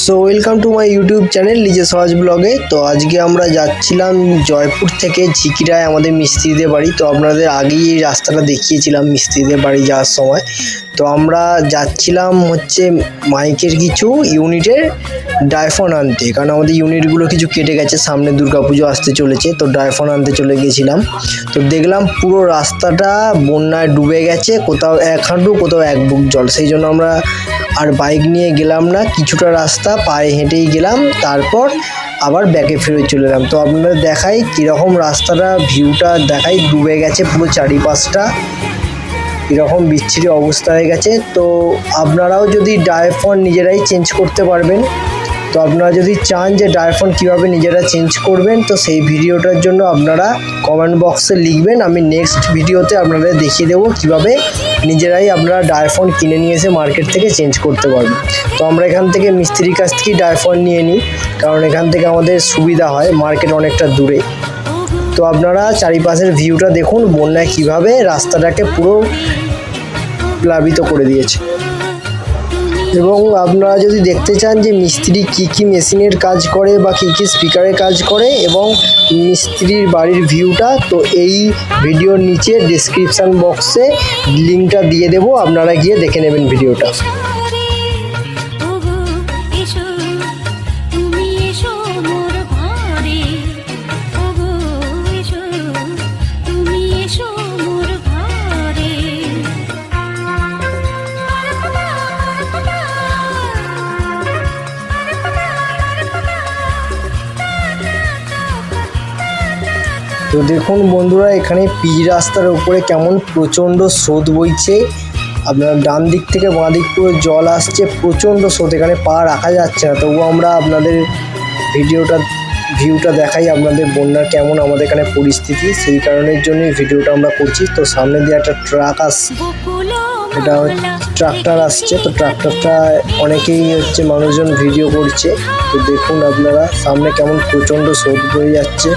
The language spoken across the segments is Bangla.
So welcome to my YouTube channel লিজে সহজ ব্লগে। তো আজকে আমরা যাচ্ছিলাম জয়পুর থেকে ঝিকিরায় আমাদের মিস্ত্রিদের বাড়ি। তো আপনাদের আগেই এই রাস্তাটা দেখিয়েছিলাম মিস্ত্রিদের বাড়ি যাওয়ার সময়। তো আমরা যাচ্ছিলাম হচ্ছে মাইকের কিছু ইউনিটের ডায়ফোন আনতে, কারণ আমাদের ইউনিটগুলো কিছু কেটে গেছে, সামনে দুর্গাপুজো আসতে চলেছে। তো ডায়ফোন আনতে চলে গেছিলাম। তো দেখলাম পুরো রাস্তাটা বন্যায় ডুবে গেছে, কোথাও এক হাঁটু কোথাও এক বুক জল। সেই জন্য আমরা আর বাইক নিয়ে গেলাম না, কিছুটা রাস্তা পায়ে হেঁটেই গেলাম, তারপর আবার ব্যাকে ফিরে চলে এলাম। তো আপনাদের দেখাই কীরকম রাস্তাটা, ভিউটা দেখাই, ডুবে গেছে পুরো চারিপাশটা, এরকম বিচ্ছিরি অবস্থা হয়ে গেছে। তো আপনারাও যদি ডায়ফোন নিজেরাই চেঞ্জ করতে পারবেন, তো আপনারা যদি চান যে ডায়ফোন কীভাবে নিজেরা চেঞ্জ করবেন, তো সেই ভিডিওটার জন্য আপনারা কমেন্ট বক্সে লিখবেন, আমি নেক্সট ভিডিওতে আপনাদের দেখিয়ে দেবো কীভাবে নিজেরাই আপনারা ডায়ফোন কিনে নিয়ে এসে মার্কেট থেকে চেঞ্জ করতে পারবেন। তো আমরা এখান থেকে মিস্ত্রির কাছ থেকেই ডায়ফোন নিয়ে নিই, কারণ এখান থেকে আমাদের সুবিধা হয়, মার্কেট অনেকটা দূরে। তো আপনারা চারিপাশের ভিউটা দেখুন, বন্যায় কীভাবে রাস্তাটাকে পুরো প্লাবিত করে দিয়েছে। এবং আপনারা যদি দেখতে চান যে মিস্ত্রি কী মেশিনের কাজ করে বা কী স্পিকারের কাজ করে এবং মিস্ত্রির বাড়ির ভিউটা, তো এই ভিডিওর নিচে ডেসক্রিপশান বক্সে লিঙ্কটা দিয়ে দেবো, আপনারা গিয়ে দেখে নেবেন ভিডিওটা। তো দেখুন বন্ধুরা, এখানে পিচ রাস্তার উপরে কেমন প্রচণ্ড স্রোত বইছে। আপনার ডান দিক থেকে বাঁ দিক পুরো জল আসছে, প্রচণ্ড স্রোত, এখানে পা রাখা যাচ্ছে না। তবুও আমরা আপনাদের ভিউটা দেখাই, আপনাদের বন্যার কেমন আমাদের এখানে পরিস্থিতি, সেই কারণের জন্যই ভিডিওটা আমরা করছি। তো সামনে দিয়ে একটা ট্রাক আসছে, এটা ট্রাক্টর আসছে। তো ট্রাক্টরটা অনেকেই মানুষজন ভিডিও করছে। তো দেখুন আপনারা সামনে কেমন প্রচণ্ড স্রোত বয়ে যাচ্ছে।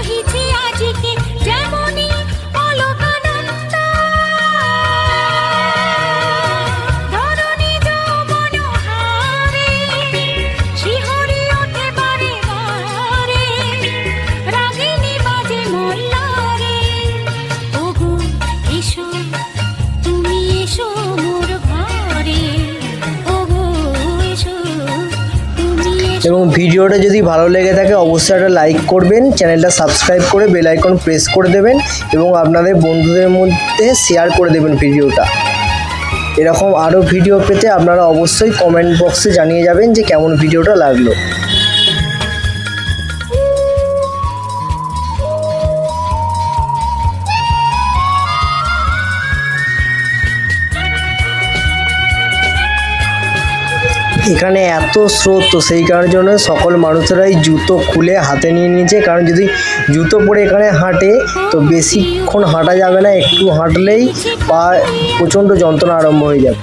এবং ভিডিওটা যদি ভালো লেগে থাকে অবশ্যই একটা লাইক করবেন, চ্যানেলটা সাবস্ক্রাইব করে বেল আইকন প্রেস করে দেবেন এবং আপনাদের বন্ধুদের মধ্যে শেয়ার করে দেবেন ভিডিওটা। এরকম আরও ভিডিও পেতে আপনারা অবশ্যই কমেন্ট বক্সে জানিয়ে যাবেন যে কেমন ভিডিওটা লাগলো। এখানে এত স্রোত, তো সেই কারণের জন্য সকল মানুষেরাই জুতো খুলে হাতে নিয়ে নিয়েছে, কারণ যদি জুতো পরে এখানে হাঁটে তো বেশিক্ষণ হাঁটা যাবে না, একটু হাঁটলেই পা প্রচণ্ড যন্ত্রণা আরম্ভ হয়ে যাবে।